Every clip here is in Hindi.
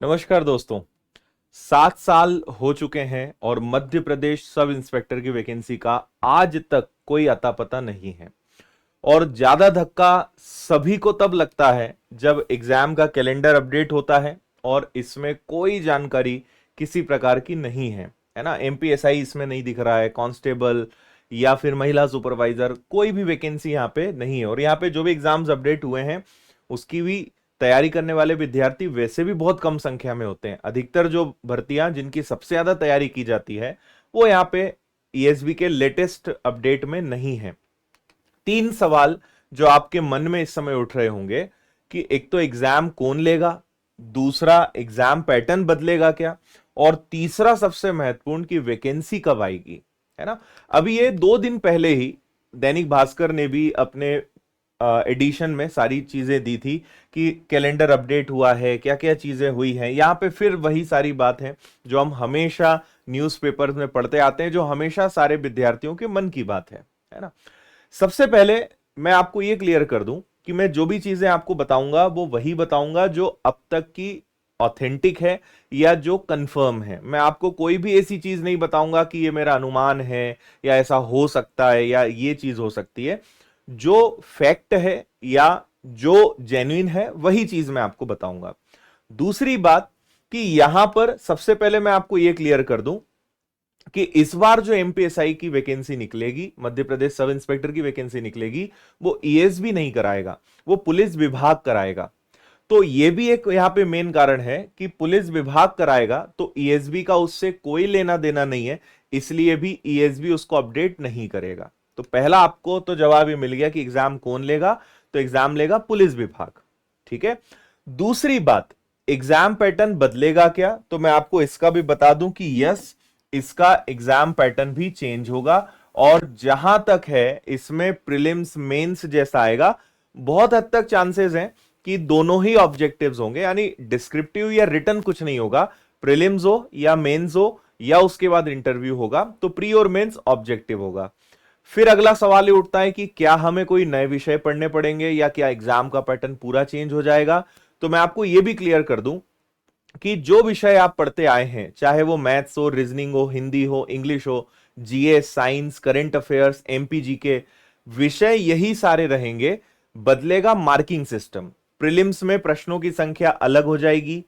नमस्कार दोस्तों। 7 साल हो चुके हैं और मध्य प्रदेश सब इंस्पेक्टर की वैकेंसी का आज तक कोई अता पता नहीं है। और ज्यादा धक्का सभी को तब लगता है जब एग्जाम का कैलेंडर अपडेट होता है और इसमें कोई जानकारी किसी प्रकार की नहीं है ना। एमपीएसआई इसमें नहीं दिख रहा है, कांस्टेबल या फिर महिला सुपरवाइजर, कोई भी वैकेंसी यहाँ पे नहीं है। और यहाँ पे जो भी एग्जाम्स अपडेट हुए हैं उसकी भी तैयारी करने वाले विद्यार्थी वैसे भी बहुत कम संख्या में होते हैं। अधिकतर जो भर्तियां जिनकी सबसे ज्यादा तैयारी की जाती है वो यहाँ पे ईएसबी के लेटेस्ट अपडेट में नहीं है। 3 सवाल जो आपके मन में इस समय उठ रहे होंगे कि एक तो एग्जाम कौन लेगा, दूसरा एग्जाम पैटर्न बदलेगा क्या, और तीसरा सबसे महत्वपूर्ण कि वैकेंसी कब आएगी, है ना। अभी ये 2 दिन पहले ही दैनिक भास्कर ने भी अपने एडिशन में सारी चीजें दी थी कि कैलेंडर अपडेट हुआ है, क्या क्या चीजें हुई हैं। यहां पे फिर वही सारी बात है जो हम हमेशा न्यूज़पेपर्स में पढ़ते आते हैं, जो हमेशा सारे विद्यार्थियों के मन की बात है ना। सबसे पहले मैं आपको ये क्लियर कर दूं कि मैं जो भी चीजें आपको बताऊंगा वो वही बताऊंगा जो अब तक की ऑथेंटिक है या जो कंफर्म है। मैं आपको कोई भी ऐसी चीज नहीं बताऊंगा कि ये मेरा अनुमान है या ऐसा हो सकता है या ये चीज हो सकती है। जो फैक्ट है या जो जेन्युइन है वही चीज मैं आपको बताऊंगा। दूसरी बात कि यहां पर सबसे पहले मैं आपको यह क्लियर कर दूं कि इस बार जो एमपीएसआई की वैकेंसी निकलेगी, मध्य प्रदेश सब इंस्पेक्टर की वैकेंसी निकलेगी, वो ईएसबी नहीं कराएगा, वो पुलिस विभाग कराएगा। तो ये भी एक यहां पे मेन कारण है कि पुलिस विभाग कराएगा तो ईएसबी का उससे कोई लेना देना नहीं है, इसलिए भी ईएसबी उसको अपडेट नहीं करेगा। तो पहला आपको तो जवाब ये मिल गया कि एग्जाम कौन लेगा, तो एग्जाम लेगा पुलिस विभाग। ठीक है। दूसरी बात, एग्जाम पैटर्न बदलेगा क्या, तो मैं आपको इसका भी बता दूं कि यस, इसका एग्जाम पैटर्न भी चेंज होगा। और जहां तक है इसमें प्रीलिम्स मेंस जैसा आएगा, बहुत हद तक चांसेस हैं कि दोनों ही ऑब्जेक्टिव्स होंगे, यानी डिस्क्रिप्टिव या रिटन कुछ नहीं होगा। प्रीलिम्स हो या मेंस हो या उसके बाद इंटरव्यू होगा, तो प्री और मेंस ऑब्जेक्टिव होगा। फिर अगला सवाल ये उठता है कि क्या हमें कोई नए विषय पढ़ने पड़ेंगे या क्या एग्जाम का पैटर्न पूरा चेंज हो जाएगा। तो मैं आपको यह भी क्लियर कर दूं कि जो विषय आप पढ़ते आए हैं, चाहे वो मैथ्स हो, रीजनिंग हो, हिंदी हो, इंग्लिश हो, GS, science, current affairs, MPG के विषय यही सारे रहेंगे। बदलेगा मार्किंग सिस्टम। प्रीलिम्स में प्रश्नों की संख्या अलग हो जाएगी,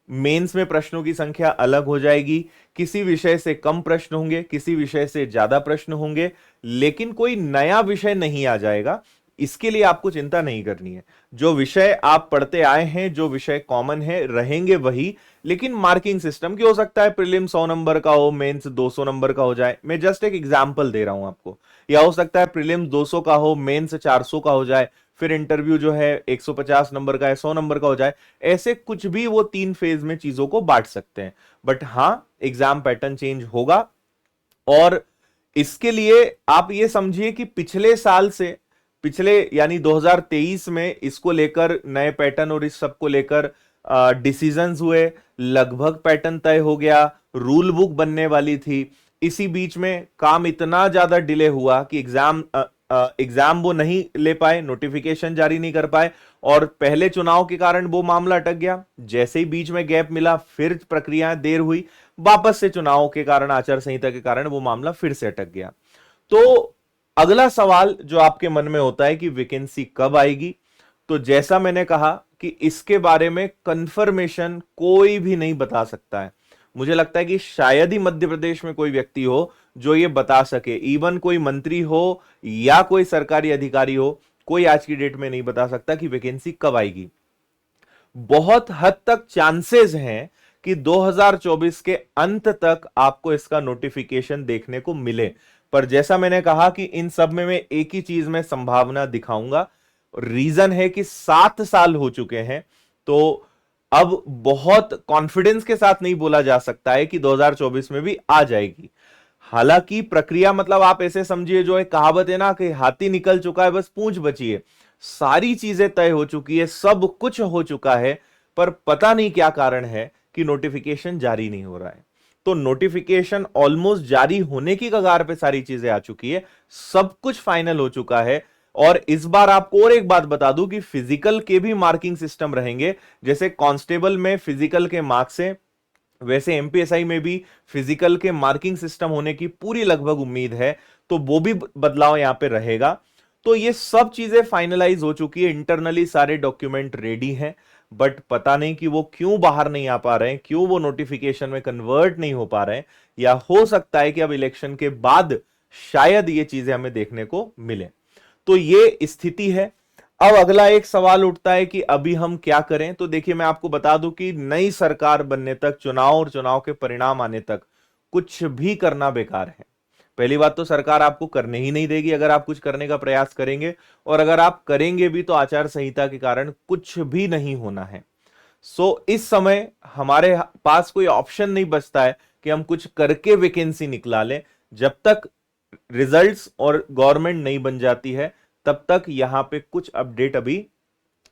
मेंस में प्रश्नों की संख्या अलग हो जाएगी। किसी विषय से कम प्रश्न होंगे, किसी विषय से ज्यादा प्रश्न होंगे, लेकिन कोई नया विषय नहीं आ जाएगा। इसके लिए आपको चिंता नहीं करनी है। जो विषय आप पढ़ते आए हैं, जो विषय कॉमन है, रहेंगे वही, लेकिन मार्किंग सिस्टम की हो सकता है प्रीलिम 100 नंबर का हो, मेंस 200 नंबर का हो जाए। मैं जस्ट एक एग्जांपल दे रहा हूं आपको। या हो सकता है प्रीलिम्स 200 का हो, मेंस 400 का हो जाए, फिर इंटरव्यू जो है 150 नंबर का है, 100 नंबर का हो जाए। ऐसे कुछ भी वो 3 फेज में चीजों को बांट सकते हैं। बट हां, एग्जाम पैटर्न चेंज होगा। और इसके लिए आप ये समझिए कि पिछले साल से, पिछले यानी 2023 में इसको लेकर नए पैटर्न और इस सब को लेकर डिसीजंस हुए, लगभग पैटर्न तय हो गया, रूल बुक बनने वाली थी। इसी बीच में काम इतना ज्यादा डिले हुआ कि एग्जाम वो नहीं ले पाए, नोटिफिकेशन जारी नहीं कर पाए, और पहले चुनाव के कारण वो मामला अटक गया। जैसे ही बीच में गैप मिला, फिर प्रक्रियाएं देर हुई, वापस से चुनाव के कारण, आचार संहिता के कारण वो मामला फिर से अटक गया। तो अगला सवाल जो आपके मन में होता है कि वैकेंसी कब आएगी, तो जैसा मैंने कहा कि इसके बारे में कंफर्मेशन कोई भी नहीं बता सकता है। मुझे लगता है कि शायद ही मध्य प्रदेश में कोई व्यक्ति हो जो ये बता सके। इवन कोई मंत्री हो या कोई सरकारी अधिकारी हो, कोई आज की डेट में नहीं बता सकता कि वैकेंसी कब आएगी। बहुत हद तक चांसेस हैं कि 2024 के अंत तक आपको इसका नोटिफिकेशन देखने को मिले। पर जैसा मैंने कहा कि इन सब में मैं एक ही चीज में संभावना दिखाऊंगा। रीजन है कि 7 साल हो चुके हैं, तो अब बहुत कॉन्फिडेंस के साथ नहीं बोला जा सकता है कि 2024 में भी आ जाएगी। हालांकि प्रक्रिया, मतलब आप ऐसे समझिए, जो एक कहावत है ना कि हाथी निकल चुका है, बस पूंछ बची है। सारी चीजें तय हो चुकी है, सब कुछ हो चुका है, पर पता नहीं क्या कारण है कि नोटिफिकेशन जारी नहीं हो रहा है। तो नोटिफिकेशन ऑलमोस्ट जारी होने की कगार पे सारी चीजें आ चुकी है, सब कुछ फाइनल हो चुका है। और इस बार आपको और एक बात बता दूं कि फिजिकल के भी मार्किंग सिस्टम रहेंगे। जैसे कांस्टेबल में फिजिकल के मार्क्स है, वैसे एमपीएसआई में भी फिजिकल के मार्किंग सिस्टम होने की पूरी लगभग उम्मीद है, तो वो भी बदलाव यहां पे रहेगा। तो ये सब चीजें फाइनलाइज हो चुकी है, इंटरनली सारे डॉक्यूमेंट रेडी हैं, बट पता नहीं कि वो क्यों बाहर नहीं आ पा रहे हैं, क्यों वो नोटिफिकेशन में कन्वर्ट नहीं हो पा रहे हैं, या हो सकता है कि अब इलेक्शन के बाद शायद ये चीजें हमें देखने को मिले। तो ये स्थिति है। अब अगला एक सवाल उठता है कि अभी हम क्या करें। तो देखिए, मैं आपको बता दूं कि नई सरकार बनने तक, चुनाव और चुनाव के परिणाम आने तक कुछ भी करना बेकार है। पहली बात तो सरकार आपको करने ही नहीं देगी अगर आप कुछ करने का प्रयास करेंगे, और अगर आप करेंगे भी तो आचार संहिता के कारण कुछ भी नहीं होना है। इस समय हमारे पास कोई ऑप्शन नहीं बचता है कि हम कुछ करके वैकेंसी निकला लें। जब तक रिजल्ट्स और गवर्नमेंट नहीं बन जाती है, तब तक यहां पे कुछ अपडेट अभी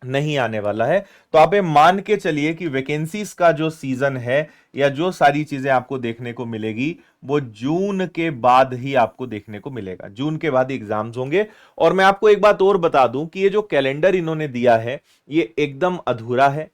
नहीं आने वाला है। तो आप ये मान के चलिए कि वैकेंसीज का जो सीजन है या जो सारी चीजें आपको देखने को मिलेगी, वो जून के बाद ही आपको देखने को मिलेगा। जून के बाद एग्जाम्स होंगे। और मैं आपको एक बात और बता दूं कि ये जो कैलेंडर इन्होंने दिया है, ये एकदम अधूरा है।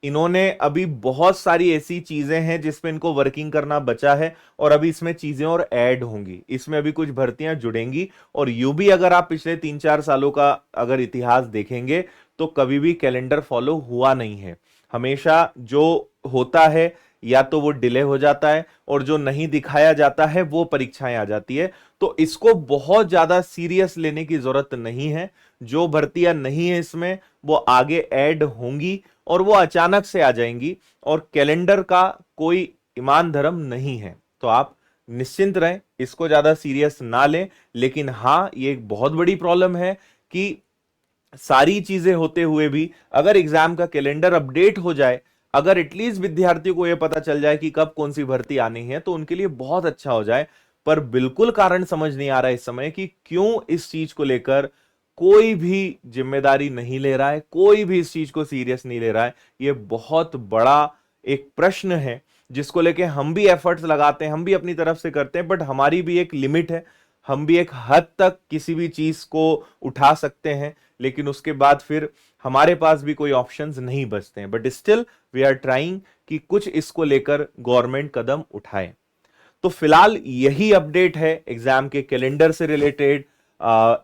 इन्होंने अभी बहुत सारी ऐसी चीजें हैं जिसपे इनको वर्किंग करना बचा है, और अभी इसमें चीजें और ऐड होंगी, इसमें अभी कुछ भर्तियां जुड़ेंगी। और यूं भी अगर आप पिछले 3-4 सालों का अगर इतिहास देखेंगे, तो कभी भी कैलेंडर फॉलो हुआ नहीं है। हमेशा जो होता है या तो वो डिले हो जाता है, और जो नहीं दिखाया जाता है वो परीक्षाएं आ जाती है। तो इसको बहुत ज्यादा सीरियस लेने की जरूरत नहीं है। जो भर्तियां नहीं है इसमें, वो आगे ऐड होंगी और वो अचानक से आ जाएंगी, और कैलेंडर का कोई ईमान धर्म नहीं है। तो आप निश्चिंत रहें, इसको ज्यादा सीरियस ना लें। लेकिन हां, ये एक बहुत बड़ी प्रॉब्लम है कि सारी चीजें होते हुए भी अगर एग्जाम का कैलेंडर अपडेट हो जाए, अगर एटलीस्ट विद्यार्थियों को यह पता चल जाए कि कब कौन सी भर्ती आनी है, तो उनके लिए बहुत अच्छा हो जाए। पर बिल्कुल कारण समझ नहीं आ रहा है इस समय कि क्यों इस चीज को लेकर कोई भी जिम्मेदारी नहीं ले रहा है, कोई भी इस चीज को सीरियस नहीं ले रहा है। यह बहुत बड़ा एक प्रश्न है जिसको लेके हम भी एफर्ट्स लगाते हैं, हम भी अपनी तरफ से करते हैं, बट हमारी भी एक लिमिट है। हम भी एक हद तक किसी भी चीज को उठा सकते हैं, लेकिन उसके बाद फिर हमारे पास भी कोई ऑप्शंस नहीं बचते हैं। But still we are trying कि कुछ इसको लेकर गवर्नमेंट कदम उठाए। तो फिलहाल यही अपडेट है एग्जाम के कैलेंडर से रिलेटेड,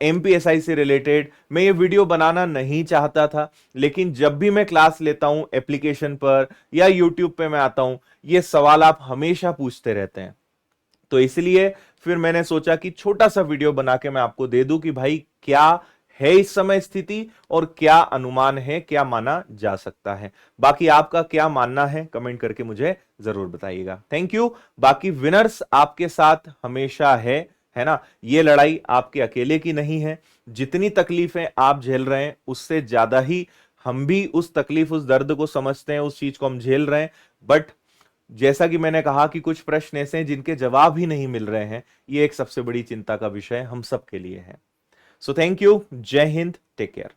एमपीएसआई से रिलेटेड। मैं ये वीडियो बनाना नहीं चाहता था, लेकिन जब भी मैं क्लास लेता हूं एप्लीकेशन पर या यूट्यूब पे मैं आता हूं, ये सवाल आप हमेशा पूछते रहते हैं। तो इसलिए फिर मैंने सोचा कि छोटा सा वीडियो बना के मैं आपको दे दूं कि भाई क्या है इस समय स्थिति, और क्या अनुमान है, क्या माना जा सकता है। बाकी आपका क्या मानना है कमेंट करके मुझे जरूर बताइएगा। Thank you. बाकी विनर्स आपके साथ हमेशा है ना। ये लड़ाई आपके अकेले की नहीं है। जितनी तकलीफें आप झेल रहे हैं, उससे ज्यादा ही हम भी उस तकलीफ, उस दर्द को समझते हैं, उस चीज को हम झेल रहे हैं। बट जैसा कि मैंने कहा कि कुछ प्रश्न ऐसे हैं जिनके जवाब ही नहीं मिल रहे हैं, ये एक सबसे बड़ी चिंता का विषय हम सबके लिए है। So thank you. जय हिंद। Take care.